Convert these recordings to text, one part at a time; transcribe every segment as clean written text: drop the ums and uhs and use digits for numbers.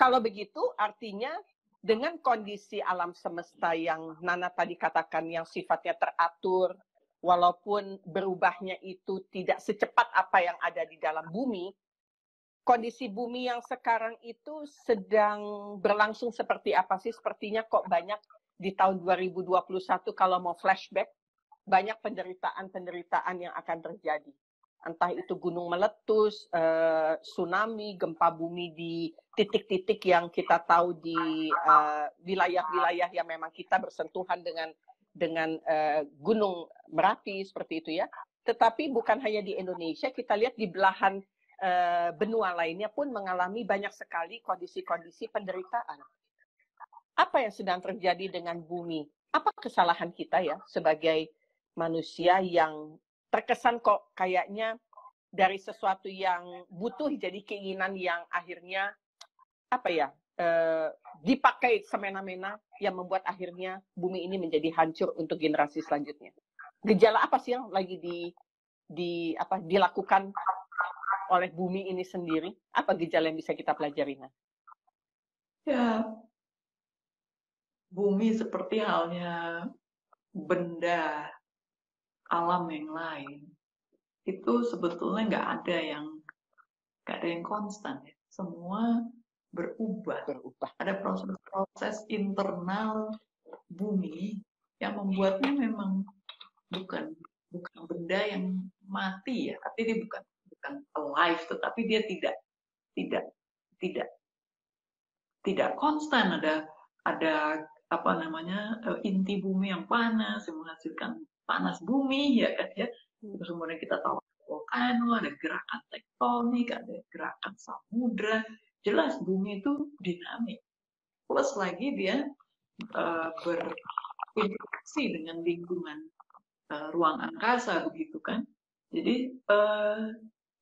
kalau begitu artinya dengan kondisi alam semesta yang Nana tadi katakan yang sifatnya teratur, walaupun berubahnya itu tidak secepat apa yang ada di dalam bumi, kondisi bumi yang sekarang itu sedang berlangsung seperti apa sih? Sepertinya kok banyak di tahun 2021 kalau mau flashback, banyak penderitaan-penderitaan yang akan terjadi. Entah itu gunung meletus, tsunami, gempa bumi di titik-titik yang kita tahu di wilayah-wilayah yang memang kita bersentuhan dengan gunung Merapi seperti itu ya. Tetapi bukan hanya di Indonesia, kita lihat di belahan benua lainnya pun mengalami banyak sekali kondisi-kondisi penderitaan. Apa yang sedang terjadi dengan bumi? Apa kesalahan kita ya sebagai manusia yang terkesan kok kayaknya dari sesuatu yang butuh jadi keinginan yang akhirnya apa ya dipakai semena-mena yang membuat akhirnya bumi ini menjadi hancur untuk generasi selanjutnya. Gejala apa sih yang lagi dilakukan oleh bumi ini sendiri? Apa gejala yang bisa kita pelajari? Ya, bumi seperti halnya benda alam yang lain itu sebetulnya nggak ada yang konstan ya. Semua berubah. Ada proses internal bumi yang membuatnya memang bukan benda yang mati ya, tapi dia bukan alive, tetapi dia tidak konstan. Ada apa namanya inti bumi yang panas yang menghasilkan panas bumi ya kan ya. Terus kemudian kita tahu vulkano, ada gerakan tektonik, ada gerakan samudra. Jelas bumi itu dinamik. Plus lagi dia berinteraksi dengan lingkungan ruang angkasa begitu kan. Jadi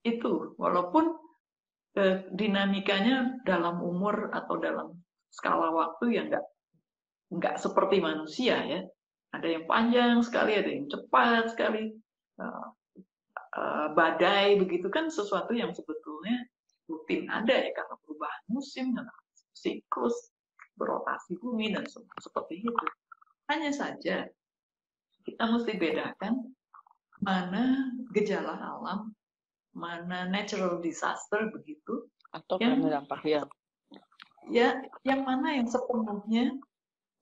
itu walaupun dinamikanya dalam umur atau dalam skala waktu yang nggak seperti manusia ya. Ada yang panjang sekali, ada yang cepat sekali. Badai begitu kan sesuatu yang sebetulnya rutin ada ya karena perubahan musim, karena siklus berotasi bumi dan seperti itu. Hanya saja kita mesti bedakan mana gejala alam, mana natural disaster begitu, atau karena dampak yang mana yang sepenuhnya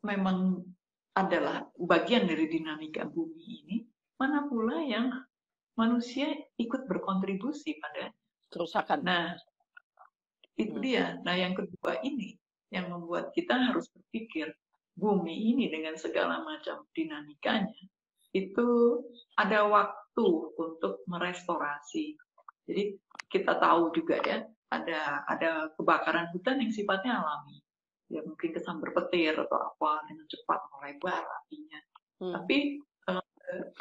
memang adalah bagian dari dinamika bumi ini, mana pula yang manusia ikut berkontribusi pada kerusakan. Nah, itu dia. Nah, yang kedua ini yang membuat kita harus berpikir bumi ini dengan segala macam dinamikanya itu ada waktu untuk merestorasi. Jadi kita tahu juga ya ada kebakaran hutan yang sifatnya alami. Ya mungkin kesambar petir atau apa dengan cepat melebar apinya. Tapi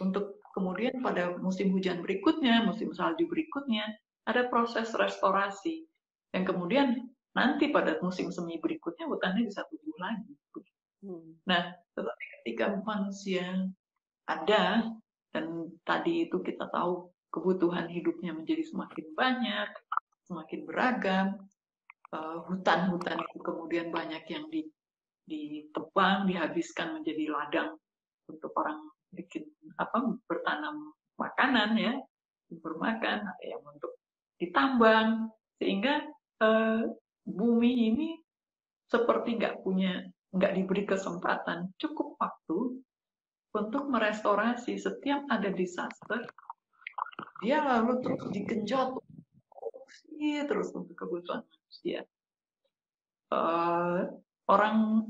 untuk kemudian pada musim hujan berikutnya, musim salju berikutnya, ada proses restorasi. Yang kemudian nanti pada musim semi berikutnya hutannya bisa tumbuh lagi. Nah, tetapi ketika manusia ada, dan tadi itu kita tahu kebutuhan hidupnya menjadi semakin banyak, semakin beragam, hutan-hutan itu kemudian banyak yang ditebang, dihabiskan menjadi ladang untuk orang bikin bertanam makanan ya, bermakan, ada yang untuk ditambang, sehingga bumi ini seperti nggak diberi kesempatan cukup waktu untuk merestorasi. Setiap ada disaster, dia lalu terus digenjot terus untuk kebutuhan manusia. Orang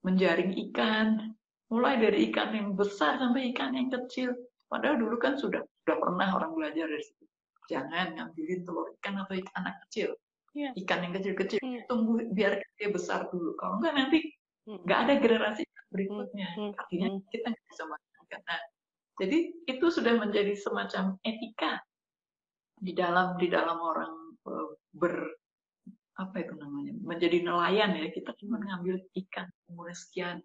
menjaring ikan, mulai dari ikan yang besar sampai ikan yang kecil. Padahal dulu kan sudah pernah orang belajar dari situ. Jangan ngambilin telur ikan atau anak kecil. Ikan yang kecil-kecil tumbuh biar dia besar dulu. Kalau enggak nanti nggak ada generasi berikutnya. Artinya kita nggak bisa makan. Nah, jadi itu sudah menjadi semacam etika di dalam orang menjadi nelayan ya, kita cuma ngambil ikan umur sekian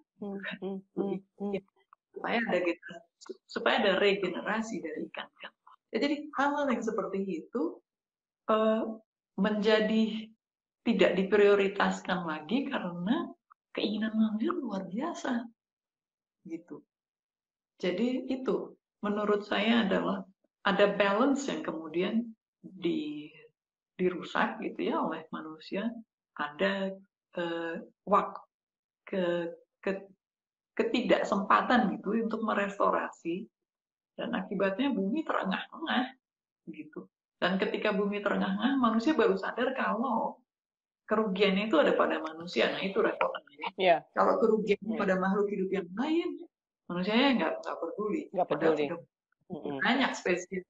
supaya ada regenerasi dari ikan-ikan. Ya, jadi hal-hal yang seperti itu menjadi tidak diprioritaskan lagi karena keinginan manusia luar biasa gitu. Jadi itu menurut saya adalah ada balance yang kemudian dirusak gitu ya oleh manusia. Ada waktu ke ketidaksempatan gitu untuk merestorasi, dan akibatnya bumi terengah-engah gitu. Dan ketika bumi terengah-engah, manusia baru sadar kalau kerugiannya itu ada pada manusia. Nah itu repotnya. Yeah. Kalau kerugiannya pada makhluk hidup yang lain, manusianya nggak peduli. Nggak peduli. Padahal sudah banyak spesies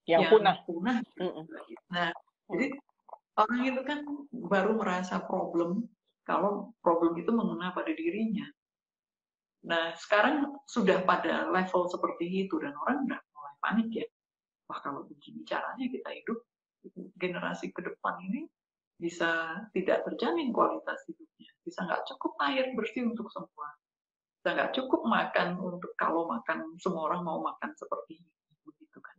yang punah. Nah, jadi orang itu kan baru merasa problem kalau problem itu mengena pada dirinya. Nah, sekarang sudah pada level seperti itu dan orang udah mulai panik ya. Wah, kalau begini caranya kita hidup, generasi ke depan ini bisa tidak terjamin kualitas hidupnya. Bisa nggak cukup air bersih untuk semua. Bisa nggak cukup makan untuk kalau makan, semua orang mau makan seperti ini. Begitu kan.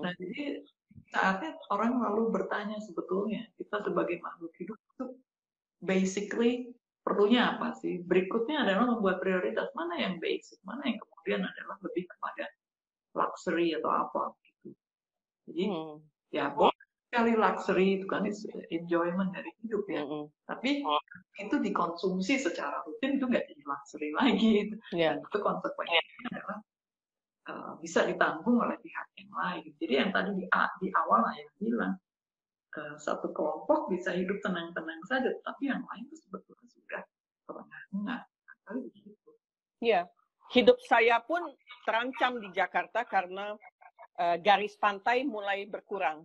Nah, jadi saatnya orang lalu bertanya sebetulnya, kita sebagai makhluk hidup itu basically perlunya apa sih? Berikutnya adalah membuat prioritas mana yang basic, mana yang kemudian adalah lebih kepada luxury atau apa gitu. Jadi ya boleh sekali luxury itu kan enjoyment dari hidup ya. Tapi itu dikonsumsi secara rutin itu nggak jadi luxury lagi. Dan itu konsekuensinya adalah bisa ditanggung oleh pihak yang lain. Jadi yang tadi di awal yang bilang satu kelompok bisa hidup tenang-tenang saja, tapi yang lain itu sebetulnya sudah terengah-engah. Kali begitu. Iya, hidup saya pun terancam di Jakarta karena garis pantai mulai berkurang,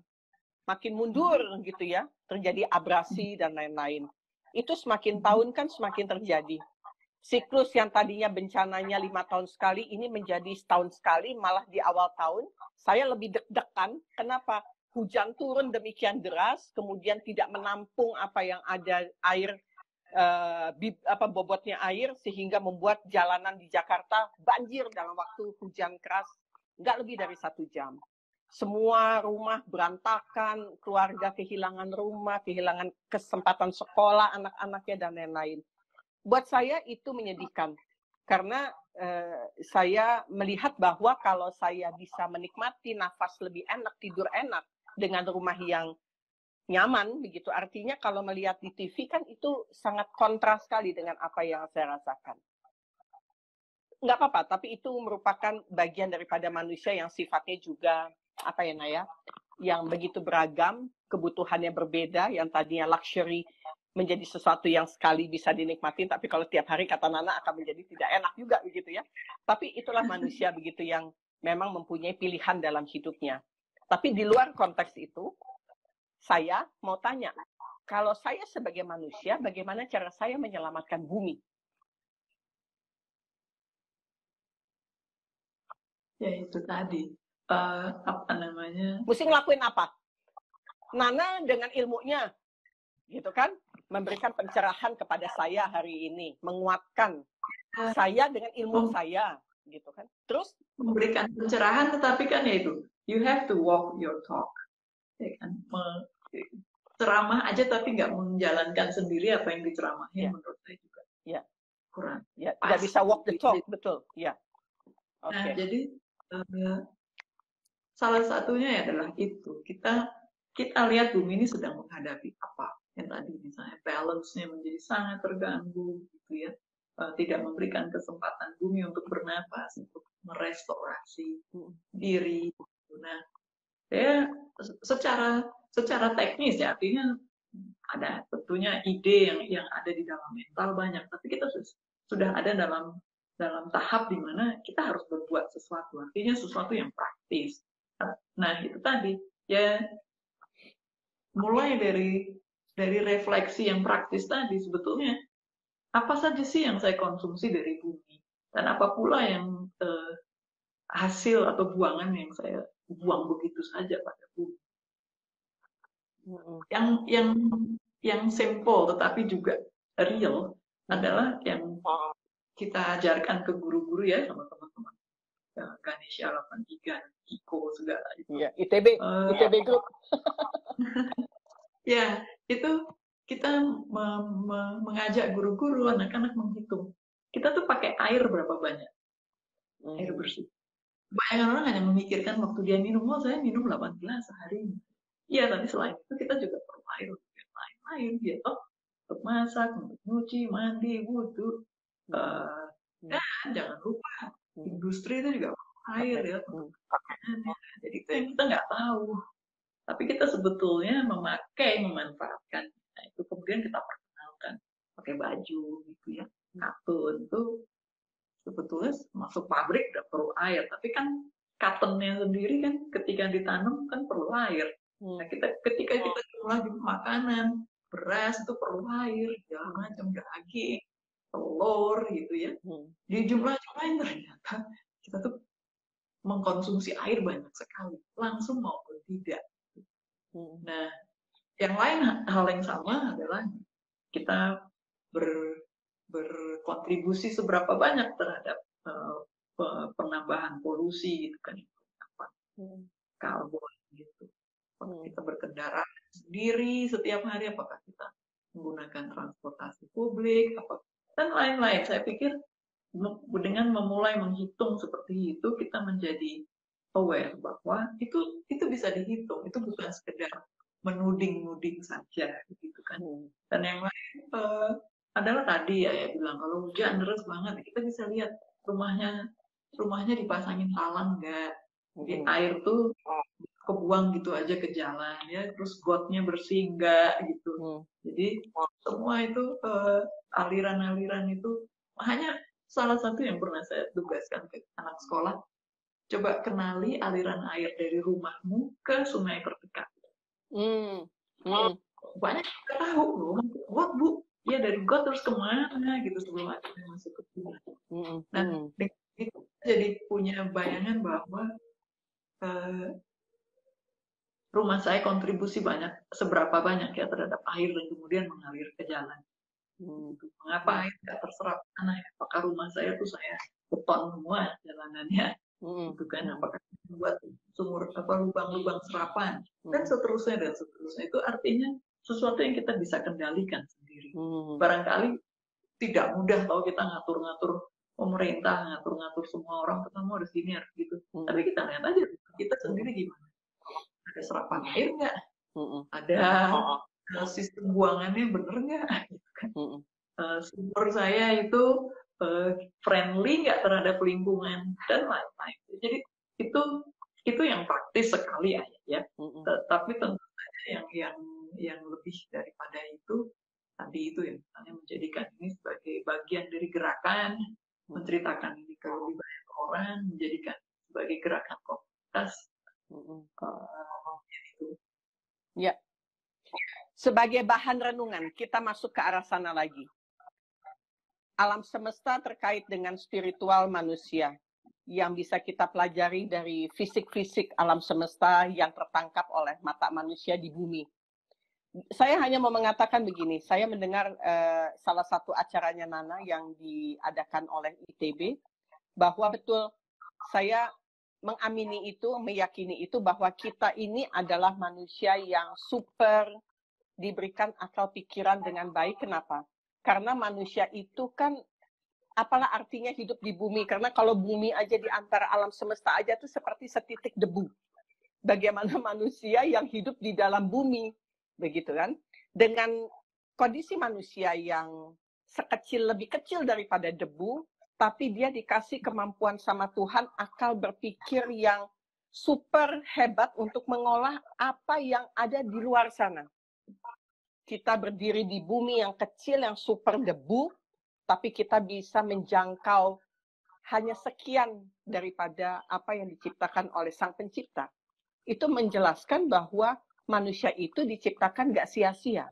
makin mundur gitu ya, terjadi abrasi dan lain-lain. Itu semakin tahun kan semakin terjadi. Siklus yang tadinya bencananya 5 tahun sekali, ini menjadi setahun sekali, malah di awal tahun saya lebih deg-degan. Kenapa? Hujan turun demikian deras, kemudian tidak menampung apa yang ada air, bobotnya air, sehingga membuat jalanan di Jakarta banjir dalam waktu hujan keras, nggak lebih dari 1 jam. Semua rumah berantakan, keluarga kehilangan rumah, kehilangan kesempatan sekolah anak-anaknya, dan lain-lain. Buat saya itu menyedihkan, karena saya melihat bahwa kalau saya bisa menikmati nafas lebih enak, tidur enak, dengan rumah yang nyaman, begitu. Artinya kalau melihat di TV kan itu sangat kontras sekali dengan apa yang saya rasakan. Nggak apa-apa, tapi itu merupakan bagian daripada manusia yang sifatnya juga, apa ya Naya, yang begitu beragam, kebutuhannya berbeda, yang tadinya luxury menjadi sesuatu yang sekali bisa dinikmatin, tapi kalau tiap hari kata Nana akan menjadi tidak enak juga begitu ya. Tapi itulah manusia begitu yang memang mempunyai pilihan dalam hidupnya. Tapi di luar konteks itu, saya mau tanya, kalau saya sebagai manusia, bagaimana cara saya menyelamatkan bumi? Ya itu tadi, apa namanya? Mesti ngelakuin apa? Nana dengan ilmunya, gitu kan, memberikan pencerahan kepada saya hari ini, menguatkan saya dengan ilmu saya, gitu kan. Terus memberikan pencerahan, tetapi kan ya itu, you have to walk your talk, ya kan. Ceramah aja tapi nggak menjalankan sendiri apa yang diceramahin, menurut saya juga kurang. Ya, nggak bisa walk the talk, betul. Ya. Nah, jadi salah satunya adalah itu, kita lihat bumi ini sedang menghadapi apa yang tadi misalnya balance-nya menjadi sangat terganggu gitu ya, tidak memberikan kesempatan bumi untuk bernapas, untuk merestorasi diri. Nah, ya secara teknis ya, artinya ada tentunya ide yang ada di dalam mental banyak, tapi kita sudah ada dalam tahap di mana kita harus berbuat sesuatu, artinya sesuatu yang praktis. Nah itu tadi ya, mulai dari refleksi yang praktis tadi, sebetulnya apa saja sih yang saya konsumsi dari bumi, dan apa pula yang hasil atau buangan yang saya buang begitu saja pada bumi. Yang simple tetapi juga real adalah yang kita ajarkan ke guru-guru ya, sama teman-teman Ganesha 83, Kiko segala itu. ITB Group. Ya, itu kita mengajak guru-guru, anak-anak menghitung. Kita tuh pakai air berapa banyak? Air bersih. Banyak orang hanya memikirkan waktu dia minum, oh saya minum 8 gelas sehari. Iya, tapi selain itu kita juga perlu air untuk yang lain-lain, ya toh, untuk masak, untuk nyuci, mandi, wudhu. Dan jangan lupa, industri itu juga perlu air ya, untuk pakanannya. Jadi itu yang kita nggak tahu. Tapi kita sebetulnya memanfaatkan. Nah, itu kemudian kita perkenalkan pakai baju gitu ya. Katun itu sebetulnya masuk pabrik udah perlu air, tapi kan cottonnya sendiri kan ketika ditanam kan perlu air. Nah, ketika kita jumlah makanan, beras itu perlu air, segala macam daging, telur gitu ya. Di jumlah-jumlahin ternyata kita tuh mengkonsumsi air banyak sekali, langsung maupun tidak. Nah, yang lain hal yang sama adalah kita berkontribusi seberapa banyak terhadap penambahan polusi gitu kan, karbon gitu. Apakah kita berkendara sendiri setiap hari, apakah kita menggunakan transportasi publik, dan lain-lain. Saya pikir dengan memulai menghitung seperti itu, kita menjadi aware bahwa itu bisa dihitung, itu bukan sekedar menuding-nuding saja gitu kan. Dan yang lain adalah tadi ya bilang kalau hujan deras banget, kita bisa lihat rumahnya dipasangin talang nggak, di air tuh kebuang gitu aja ke jalan ya, terus gotnya bersih nggak gitu. Jadi semua itu aliran-aliran itu hanya salah satu yang pernah saya tugaskan ke anak sekolah. Coba kenali aliran air dari rumahmu ke sungai terdekat. Banyak kita tahu loh, got bu, ya dari got terus kemana gitu sebelum akhirnya masuk ke sungai. Nah, itu jadi punya bayangan bahwa rumah saya kontribusi seberapa banyak ya terhadap air dan kemudian mengalir ke jalan. Mengapa air nggak terserap tanah? Apakah rumah saya tuh saya beton semua jalanannya? Gitu kan? Apakah buat sumur lubang-lubang serapan dan seterusnya. Itu artinya sesuatu yang kita bisa kendalikan sendiri. Barangkali tidak mudah kalau kita ngatur-ngatur pemerintah, ngatur-ngatur semua orang, kamu harus gini, harus gitu. Tapi kita lihat aja kita sendiri gimana. Ada serapan air nggak? Ada sistem buangannya bener nggak? Gitu kan? Sumur saya itu friendly nggak terhadap lingkungan dan lain-lain. Jadi itu yang praktis sekali ya. Tapi tentu saja yang lebih daripada itu tadi itu ya, misalnya menjadikan ini sebagai bagian dari gerakan, menceritakan ini ke lebih banyak orang, menjadikan sebagai gerakan komunitas. Ya. Sebagai bahan renungan, kita masuk ke arah sana lagi. Alam semesta terkait dengan spiritual manusia yang bisa kita pelajari dari fisik-fisik alam semesta yang tertangkap oleh mata manusia di bumi. Saya hanya mau mengatakan begini, saya mendengar salah satu acaranya Nana yang diadakan oleh ITB, bahwa betul saya mengamini itu, meyakini itu bahwa kita ini adalah manusia yang super diberikan akal pikiran dengan baik. Kenapa? Karena manusia itu kan, apalah artinya hidup di bumi? Karena kalau bumi aja di antara alam semesta aja tuh seperti setitik debu. Bagaimana manusia yang hidup di dalam bumi? Begitu kan? Dengan kondisi manusia yang lebih kecil daripada debu, tapi dia dikasih kemampuan sama Tuhan, akal berpikir yang super hebat untuk mengolah apa yang ada di luar sana. Kita berdiri di bumi yang kecil, yang super debu, tapi kita bisa menjangkau hanya sekian daripada apa yang diciptakan oleh Sang Pencipta. Itu menjelaskan bahwa manusia itu diciptakan nggak sia-sia.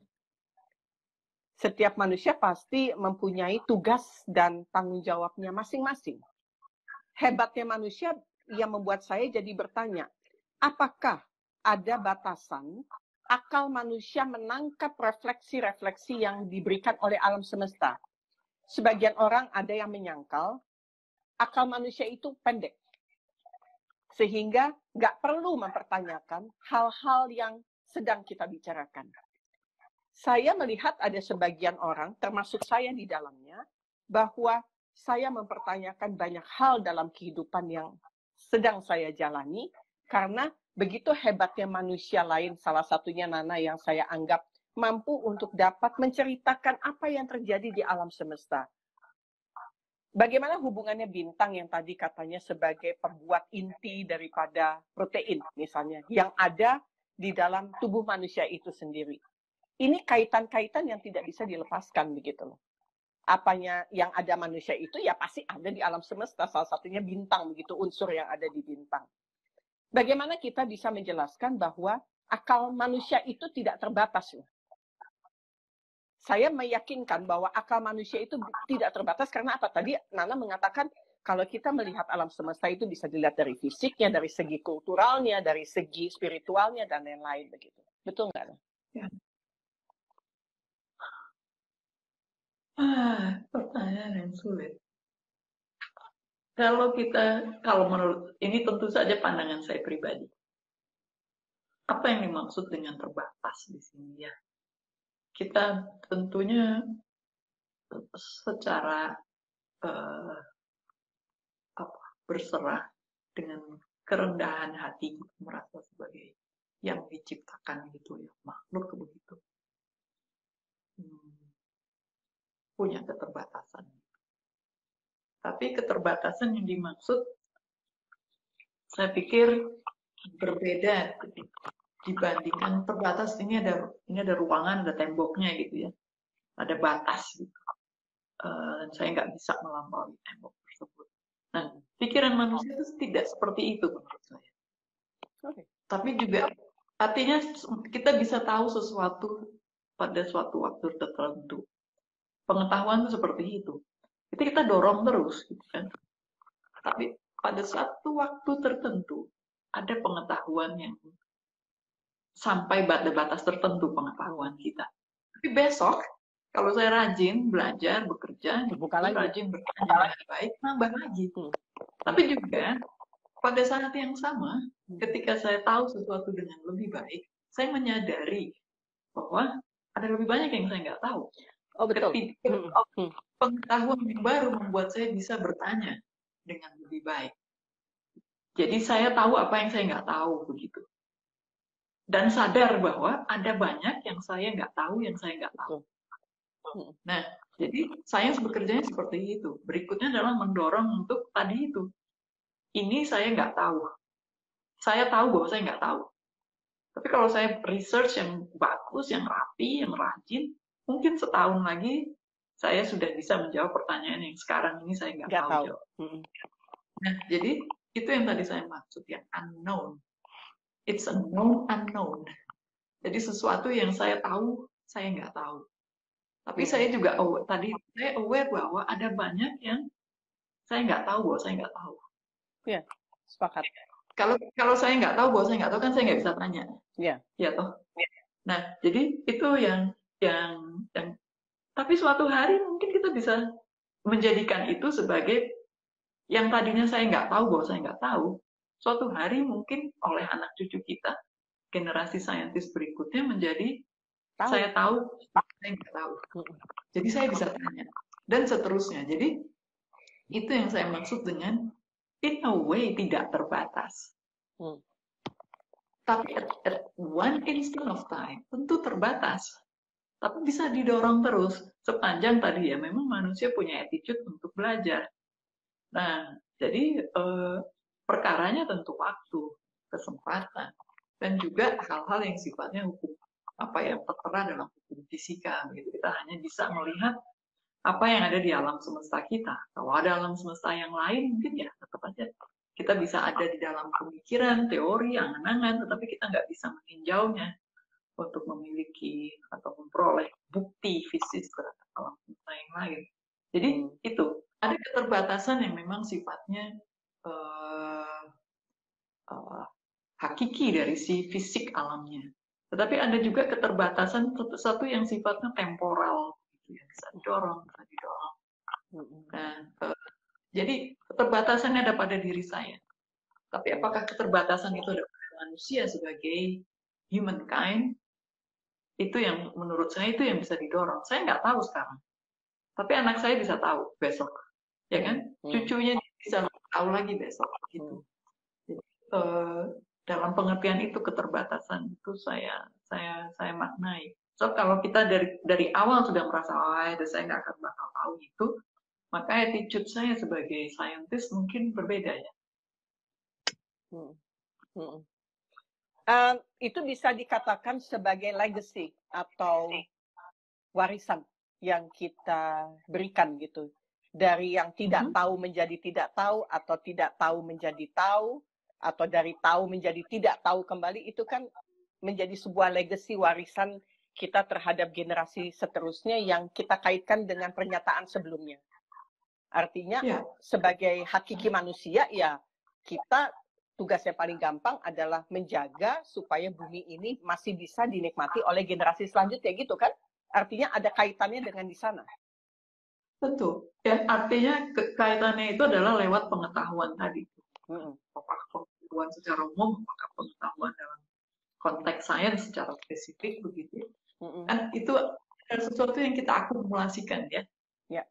Setiap manusia pasti mempunyai tugas dan tanggung jawabnya masing-masing. Hebatnya manusia yang membuat saya jadi bertanya, apakah ada batasan akal manusia menangkap refleksi-refleksi yang diberikan oleh alam semesta? Sebagian orang ada yang menyangkal akal manusia itu pendek, sehingga nggak perlu mempertanyakan hal-hal yang sedang kita bicarakan. saya melihat ada sebagian orang, termasuk saya di dalamnya, bahwa saya mempertanyakan banyak hal dalam kehidupan yang sedang saya jalani, karena begitu hebatnya manusia lain, salah satunya Nana yang saya anggap mampu untuk dapat menceritakan apa yang terjadi di alam semesta. Bagaimana hubungannya bintang yang tadi katanya sebagai pembuat inti daripada protein misalnya, yang ada di dalam tubuh manusia itu sendiri. Ini kaitan-kaitan yang tidak bisa dilepaskan begitu loh. Apanya yang ada manusia itu ya pasti ada di alam semesta, salah satunya bintang begitu, unsur yang ada di bintang. Bagaimana kita bisa menjelaskan bahwa akal manusia itu tidak terbatas loh. Saya meyakinkan bahwa akal manusia itu tidak terbatas karena apa? Tadi Nana mengatakan kalau kita melihat alam semesta itu bisa dilihat dari fisiknya, dari segi kulturalnya, dari segi spiritualnya, dan lain-lain begitu. Betul nggak? Ya. Pertanyaan yang sulit. Kalau menurut ini tentu saja pandangan saya pribadi. Apa yang dimaksud dengan terbatas di sini ya? Kita tentunya secara berserah dengan kerendahan hati merasa sebagai yang diciptakan gitu ya, makhluk begitu. Punya keterbatasan. Tapi keterbatasan yang dimaksud saya pikir berbeda dibandingkan terbatas. Ini ada ruangan, ada temboknya gitu ya, ada batas gitu. Saya nggak bisa melampaui tembok tersebut. Nah, pikiran manusia itu tidak seperti itu menurut saya. Okay. Tapi juga artinya kita bisa tahu sesuatu pada suatu waktu tertentu. Pengetahuan itu seperti itu. Itu kita dorong terus, gitu kan. Tapi pada satu waktu tertentu ada pengetahuan yang sampai batas tertentu pengetahuan kita. Tapi besok kalau saya rajin belajar, bekerja, rajin bertanya baik, nambah lagi. Tapi juga pada saat yang sama, ketika saya tahu sesuatu dengan lebih baik, saya menyadari bahwa ada lebih banyak yang saya nggak tahu. Oh betul. Pengetahuan yang baru membuat saya bisa bertanya dengan lebih baik. Jadi saya tahu apa yang saya nggak tahu begitu. Dan sadar bahwa ada banyak yang saya nggak tahu, yang saya nggak tahu. Nah, jadi saya bekerjanya seperti itu. Berikutnya adalah mendorong untuk tadi itu. Ini saya nggak tahu. Saya tahu bahwa saya nggak tahu. Tapi kalau saya research yang bagus, yang rapi, yang rajin, mungkin setahun lagi saya sudah bisa menjawab pertanyaan yang sekarang ini saya nggak tahu jawab. Nah, jadi itu yang tadi saya maksud, yang unknown. It's a known unknown. Jadi sesuatu yang saya tahu, saya nggak tahu. Tapi saya juga tadi saya aware bahwa ada banyak yang saya nggak tahu bahwa saya nggak tahu. Iya, sepakat. Kalau saya nggak tahu bahwa saya nggak tahu kan saya nggak bisa tanya. Iya. Ya toh. Nah, jadi itu yang tapi suatu hari mungkin kita bisa menjadikan itu sebagai yang tadinya saya nggak tahu bahwa saya nggak tahu. Suatu hari mungkin oleh anak cucu kita, generasi saintis berikutnya menjadi saya tahu, saya nggak tahu. Jadi saya bisa tanya. Dan seterusnya. Jadi itu yang saya maksud dengan in a way tidak terbatas. Tapi at one instant of time tentu terbatas. Tapi bisa didorong terus sepanjang tadi ya memang manusia punya attitude untuk belajar. Nah, jadi perkaranya tentu waktu, kesempatan, dan juga hal-hal yang sifatnya hukum yang tertera dalam hukum fisika. Gitu. Kita hanya bisa melihat apa yang ada di alam semesta kita. Kalau ada alam semesta yang lain, mungkin ya tetap aja kita bisa ada di dalam pemikiran, teori, angan-angan, tetapi kita nggak bisa meninjaunya untuk memiliki atau memperoleh bukti fisik terhadap alam semesta yang lain. Jadi itu ada keterbatasan yang memang sifatnya hakiki dari si fisik alamnya. Tetapi ada juga keterbatasan satu yang sifatnya temporal, gitu ya, bisa didorong. Nah, jadi keterbatasannya ada pada diri saya. Tapi apakah keterbatasan itu ada pada manusia sebagai humankind? Itu yang menurut saya itu yang bisa didorong. Saya nggak tahu sekarang, tapi anak saya bisa tahu besok, ya kan? Cucunya bisa tahu lagi besok, gitu. Jadi, dalam pengertian itu keterbatasan itu saya maknai. So kalau kita dari awal sudah merasa saya nggak akan bakal tahu itu, maka attitude saya sebagai saintis mungkin berbeda ya. Itu bisa dikatakan sebagai legacy atau warisan yang kita berikan gitu. Dari yang tidak tahu menjadi tidak tahu, atau tidak tahu menjadi tahu, atau dari tahu menjadi tidak tahu kembali, itu kan menjadi sebuah legacy warisan kita terhadap generasi seterusnya yang kita kaitkan dengan pernyataan sebelumnya. Artinya sebagai hakiki manusia ya kita tugas yang paling gampang adalah menjaga supaya bumi ini masih bisa dinikmati oleh generasi selanjutnya gitu kan? Artinya ada kaitannya dengan di sana. Tentu. Ya, artinya kaitannya itu adalah lewat pengetahuan tadi. Apakah pengetahuan secara umum, apakah pengetahuan dalam konteks sains secara spesifik begitu. Kan itu adalah sesuatu yang kita akumulasikan ya.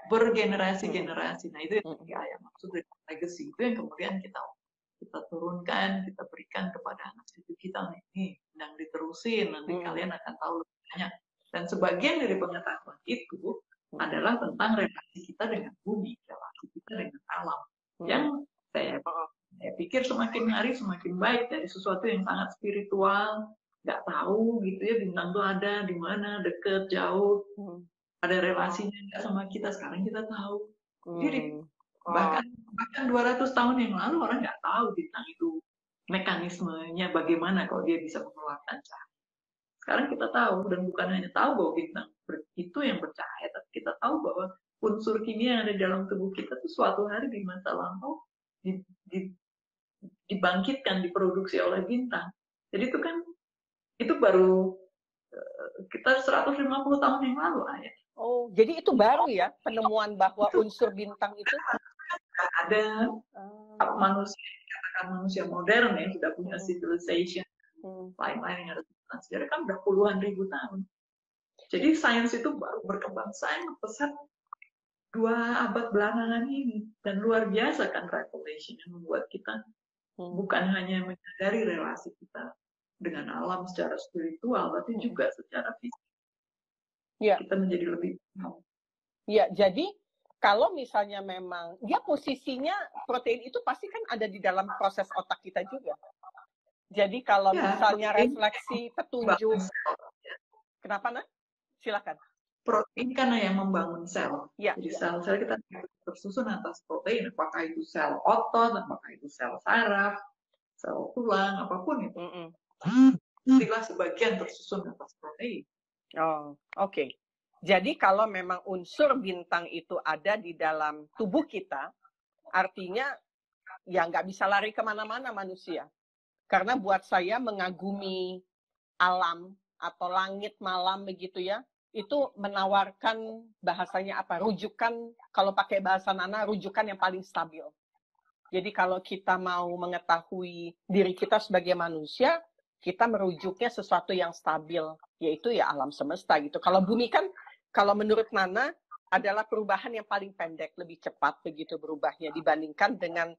Bergenerasi-generasi. Nah, itu yang maksud dari legacy. Itu yang kemudian kita turunkan, kita berikan kepada anak cucu kita. Nah, ini sedang diterusin, nanti kalian akan tahu lebih banyak. Dan sebagian dari pengetahuan itu adalah tentang relasi kita dengan bumi, relasi kita dengan alam. Yang saya pikir semakin hari semakin baik, dari sesuatu yang sangat spiritual, nggak tahu gitu ya, bintang itu ada di mana, deket, jauh, ada relasinya nggak sama kita, sekarang kita tahu. Jadi bahkan 200 tahun yang lalu orang nggak tahu bintang itu mekanismenya bagaimana kalau dia bisa mengeluarkan cahaya. Sekarang kita tahu, dan bukan hanya tahu bahwa bintang itu yang bercahaya, tapi kita tahu bahwa unsur kimia yang ada di dalam tubuh kita itu suatu hari di masa lampau dibangkitkan, diproduksi oleh bintang. Jadi itu kan, itu baru kita 150 tahun yang lalu ya. Oh, jadi itu baru ya penemuan bahwa unsur bintang itu ada manusia, katakan manusia modern ya, sudah punya civilization lain-lain yang harus sejarah kan udah puluhan ribu tahun. Jadi sains itu baru berkembang sangat pesat 2 abad belakangan ini, dan luar biasa kan revelation yang membuat kita bukan hanya menyadari relasi kita dengan alam secara spiritual, tapi juga secara fisik. Kita menjadi lebih tahu. Ya, jadi kalau misalnya memang dia posisinya protein itu pasti kan ada di dalam proses otak kita juga. Jadi kalau misalnya refleksi petunjuk, kenapa nak? Silakan. Protein karena yang membangun sel. Jadi sel-sel kita tersusun atas protein. Apakah itu sel otot, apakah itu sel saraf, sel tulang, apapun itu. Istilah sebagian tersusun atas protein. Oh, oke. Jadi kalau memang unsur bintang itu ada di dalam tubuh kita, artinya ya nggak bisa lari kemana-mana manusia. Karena buat saya mengagumi alam atau langit malam begitu ya, itu menawarkan bahasanya apa? Rujukan, kalau pakai bahasa Nana, rujukan yang paling stabil. Jadi kalau kita mau mengetahui diri kita sebagai manusia, kita merujuknya sesuatu yang stabil, yaitu ya alam semesta gitu. Kalau bumi kan, kalau menurut Nana, adalah perubahan yang paling pendek, lebih cepat begitu berubahnya dibandingkan dengan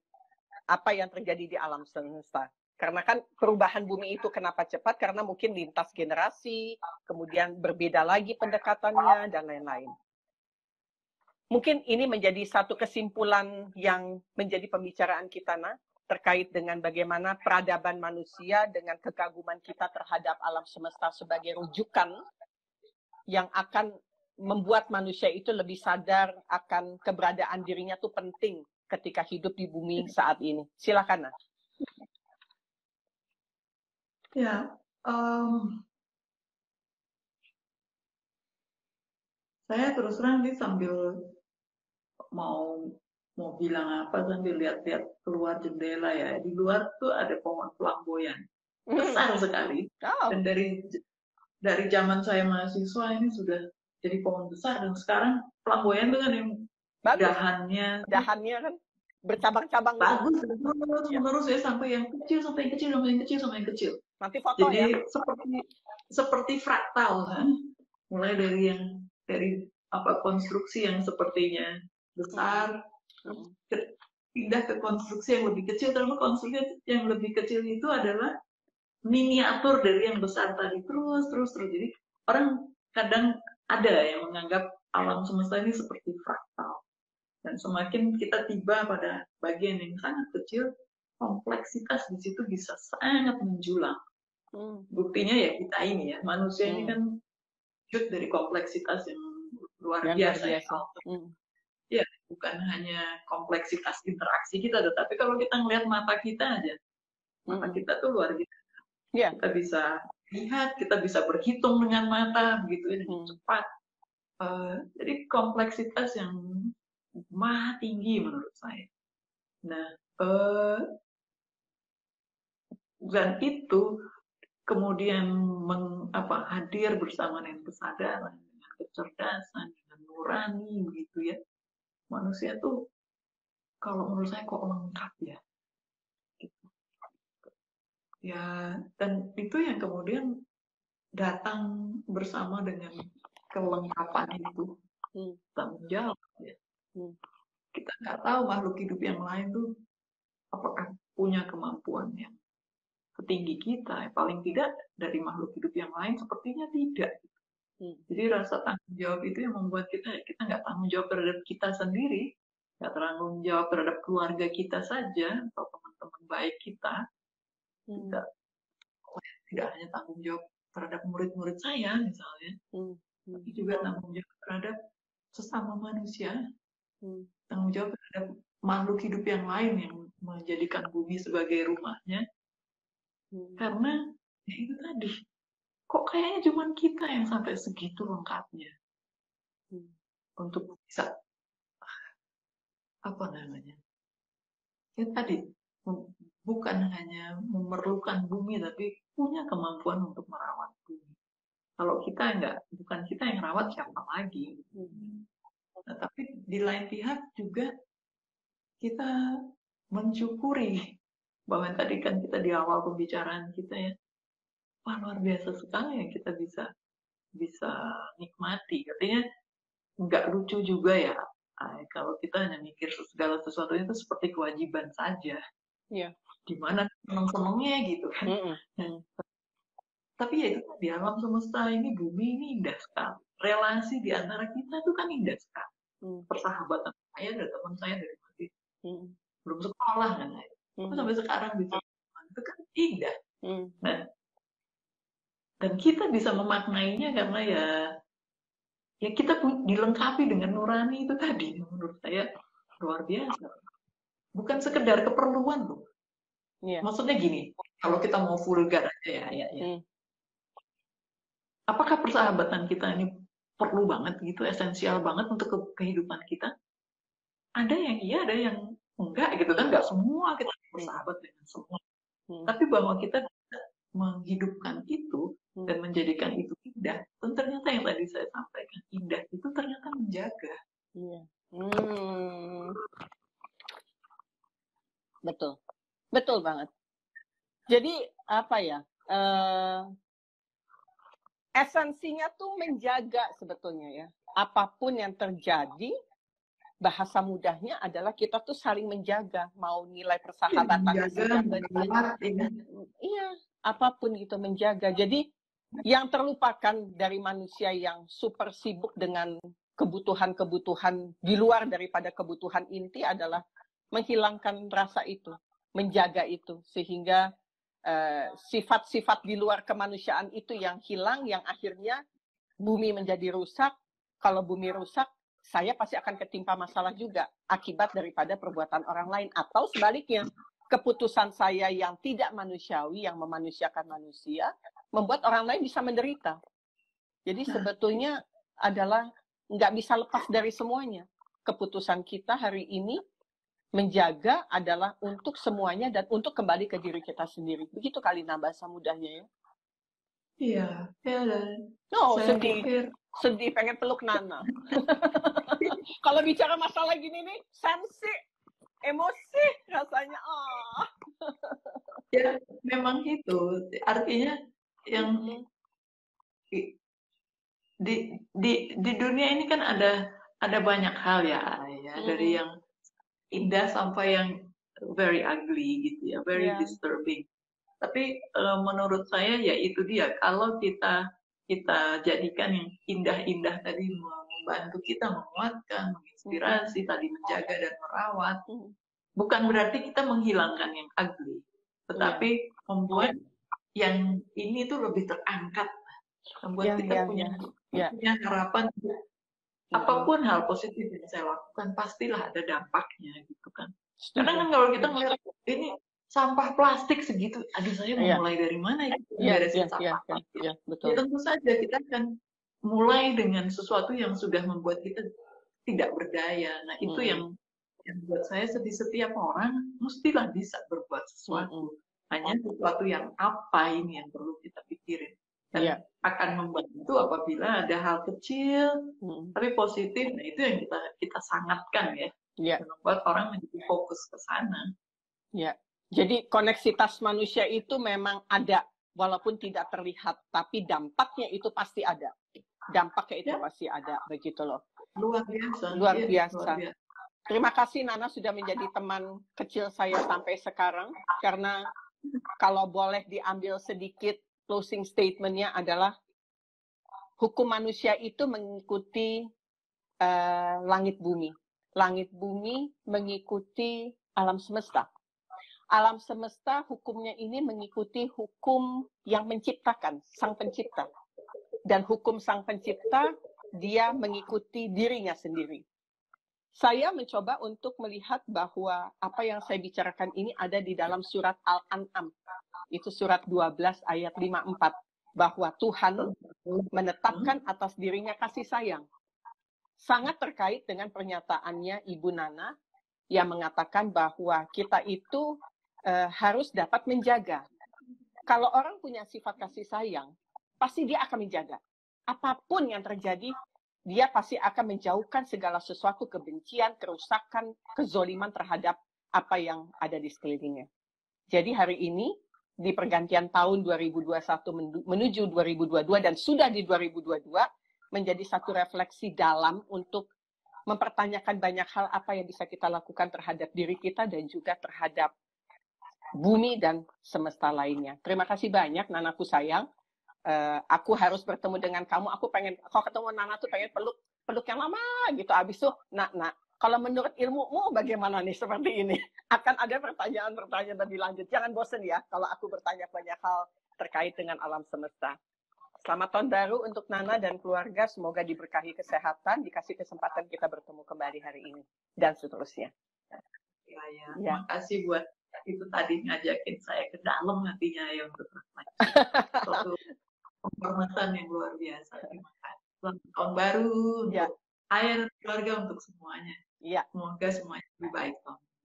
apa yang terjadi di alam semesta. Karena kan perubahan bumi itu kenapa cepat? Karena mungkin lintas generasi, kemudian berbeda lagi pendekatannya, dan lain-lain. Mungkin ini menjadi satu kesimpulan yang menjadi pembicaraan kita, Nah, terkait dengan bagaimana peradaban manusia dengan kekaguman kita terhadap alam semesta sebagai rujukan yang akan membuat manusia itu lebih sadar akan keberadaan dirinya itu penting ketika hidup di bumi saat ini. Silakan, Nah. Ya, saya terus terang nih sambil mau bilang apa sambil lihat-lihat keluar jendela ya. Di luar tuh ada pohon flamboyan besar sekali. Dan dari zaman saya mahasiswa ini sudah jadi pohon besar, dan sekarang flamboyan tuh kan yang dahannya kan bercabang-cabang bagus terus ya, sampai yang kecil. Nanti foto. Jadi seperti seperti fraktal, kan? Mulai dari konstruksi yang sepertinya besar, pindah ke konstruksi yang lebih kecil, terus konstruksi yang lebih kecil itu adalah miniatur dari yang besar tadi, terus. Jadi orang kadang ada yang menganggap alam semesta ini seperti fraktal, dan semakin kita tiba pada bagian yang sangat kecil, kompleksitas di situ bisa sangat menjulang. Buktinya ya kita ini ya, manusia ini kan wujud dari kompleksitas yang luar biasa. Ya, bukan hanya kompleksitas interaksi kita, tetapi kalau kita ngelihat mata kita aja, mata kita tuh luar biasa. Kita bisa lihat, kita bisa berhitung dengan mata, begitu ya, dengan cepat. Jadi kompleksitas yang maha tinggi menurut saya. Nah, dan itu kemudian hadir bersama dengan kesadaran, dengan kecerdasan, dengan nurani, begitu ya. Manusia tuh kalau menurut saya kok lengkap ya. Gitu. Ya, dan itu yang kemudian datang bersama dengan kelengkapan itu. Tanggung jawab ya. Kita nggak tahu makhluk hidup yang lain tuh apakah punya kemampuan yang setinggi kita. Paling tidak dari makhluk hidup yang lain sepertinya tidak. Jadi rasa tanggung jawab itu yang membuat kita nggak tanggung jawab terhadap kita sendiri, nggak tanggung jawab terhadap keluarga kita saja atau teman-teman baik kita, tidak hanya tanggung jawab terhadap murid-murid saya misalnya, tapi juga tanggung jawab terhadap sesama manusia, tanggung jawab terhadap makhluk hidup yang lain yang menjadikan bumi sebagai rumahnya. Karena ya itu tadi, kok kayaknya cuma kita yang sampai segitu lengkapnya untuk bisa ya tadi, bukan hanya memerlukan bumi tapi punya kemampuan untuk merawat bumi. Kalau kita bukan kita yang rawat, siapa lagi? Nah, tapi di lain pihak juga kita mensyukuri bahwa tadi kan kita di awal pembicaraan kita ya, luar biasa sekali yang kita bisa nikmati. Artinya nggak lucu juga ya kalau kita hanya mikir segala sesuatunya itu seperti kewajiban saja. Dimana seneng-senengnya gitu kan. Tapi ya itu di alam semesta ini, bumi ini indah sekali. Relasi di antara kita tuh kan indah sekali. Persahabatan saya dan teman saya dari masih belum sekolah kan, sampai sekarang bisa itu kan indah. Nah, dan kita bisa memaknainya karena ya kita dilengkapi dengan nurani itu tadi, menurut saya luar biasa. Bukan sekedar keperluan loh. Maksudnya gini, kalau kita mau vulgar aja ya. Apakah persahabatan kita ini perlu banget gitu, esensial banget untuk kehidupan kita? Ada yang iya, ada yang enggak gitu kan, enggak semua kita bersahabat dengan semua. Tapi bahwa kita bisa menghidupkan itu dan menjadikan itu indah, dan ternyata yang tadi saya sampaikan, indah itu ternyata menjaga. Betul banget. Jadi apa ya? Esensinya tuh menjaga sebetulnya ya. Apapun yang terjadi, bahasa mudahnya adalah kita tuh saling menjaga. Mau nilai persahabatan iya, apapun gitu menjaga. Jadi yang terlupakan dari manusia yang super sibuk dengan kebutuhan-kebutuhan di luar daripada kebutuhan inti adalah menghilangkan rasa itu, menjaga itu, sehingga sifat-sifat di luar kemanusiaan itu yang hilang, yang akhirnya bumi menjadi rusak. Kalau bumi rusak, saya pasti akan ketimpa masalah juga akibat daripada perbuatan orang lain. Atau sebaliknya, keputusan saya yang tidak manusiawi, yang memanusiakan manusia, membuat orang lain bisa menderita. Jadi sebetulnya adalah nggak bisa lepas dari semuanya. Keputusan kita hari ini menjaga adalah untuk semuanya dan untuk kembali ke diri kita sendiri. Begitu kali bahasa mudahnya ya. Iya, ya. Sedih pengen peluk Nana. Kalau bicara masalah gini nih, sensi, emosi rasanya. Ya, memang itu. Artinya yang di dunia ini kan ada banyak hal ya, dari yang indah sampai yang very ugly gitu ya, very disturbing. Tapi menurut saya ya itu dia, kalau kita jadikan yang indah-indah tadi membantu kita menguatkan, menginspirasi, tadi menjaga dan merawat, bukan berarti kita menghilangkan yang ugly, tetapi membuat yang ini tuh lebih terangkat, membuat kita punya harapan. Apapun hal positif yang saya lakukan, pastilah ada dampaknya gitu kan. Karena kan kalau kita melihat ini sampah plastik segitu, aduh saya mau mulai dari mana itu beresin sampah plastik. Ya, tentu saja kita akan mulai dengan sesuatu yang sudah membuat kita tidak berdaya. Nah itu yang buat saya, setiap orang mestilah bisa berbuat sesuatu. Hanya sesuatu yang apa ini yang perlu kita pikirin. Dan akan membantu apabila ada hal kecil tapi positif. Nah itu yang kita sangatkan ya. Membuat orang menjadi fokus ke sana. Ya. Jadi koneksitas manusia itu memang ada, walaupun tidak terlihat, tapi dampaknya itu pasti ada. Dampaknya itu pasti ada, begitu loh. Luar biasa. Luar biasa. Terima kasih Nana sudah menjadi teman kecil saya sampai sekarang, karena kalau boleh diambil sedikit closing statement-nya adalah hukum manusia itu mengikuti langit bumi. Langit bumi mengikuti alam semesta. Alam semesta hukumnya ini mengikuti hukum yang menciptakan, sang pencipta. Dan hukum sang pencipta, dia mengikuti dirinya sendiri. Saya mencoba untuk melihat bahwa apa yang saya bicarakan ini ada di dalam surat Al-An'am. Itu surat 12 ayat 54. Bahwa Tuhan menetapkan atas dirinya kasih sayang. Sangat terkait dengan pernyataannya Ibu Nana yang mengatakan bahwa kita itu harus dapat menjaga. Kalau orang punya sifat kasih sayang, pasti dia akan menjaga. Apapun yang terjadi, dia pasti akan menjauhkan segala sesuatu kebencian, kerusakan, kezoliman terhadap apa yang ada di sekelilingnya. Jadi hari ini, di pergantian tahun 2021 menuju 2022, dan sudah di 2022, menjadi satu refleksi dalam untuk mempertanyakan banyak hal apa yang bisa kita lakukan terhadap diri kita dan juga terhadap bumi dan semesta lainnya. Terima kasih banyak, Nanaku sayang. Aku harus bertemu dengan kamu. Aku pengen, kalau ketemu Nana tuh pengen peluk yang lama gitu. Abis itu, nak, kalau menurut ilmumu bagaimana nih seperti ini? Akan ada pertanyaan-pertanyaan lebih lanjut. Jangan bosen ya kalau aku bertanya banyak hal terkait dengan alam semesta. Selamat tahun baru untuk Nana dan keluarga. Semoga diberkahi kesehatan, dikasih kesempatan kita bertemu kembali hari ini dan seterusnya. Ya. Terima kasih buat itu tadi ngajakin saya ke dalam hatinya ya untuk suatu penghormatan yang luar biasa. Terima kasih. Selamat tahun baru untuk saya dan keluarga, untuk semuanya. Ya. Semoga semuanya lebih baik,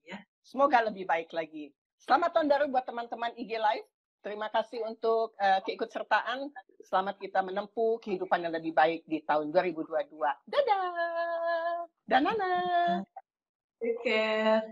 ya. Semoga lebih baik lagi. Selamat tahun baru buat teman-teman IG Live. Terima kasih untuk keikutsertaan. Selamat kita menempuh kehidupan yang lebih baik di tahun 2022. Dadah. Dan Nana. Take care.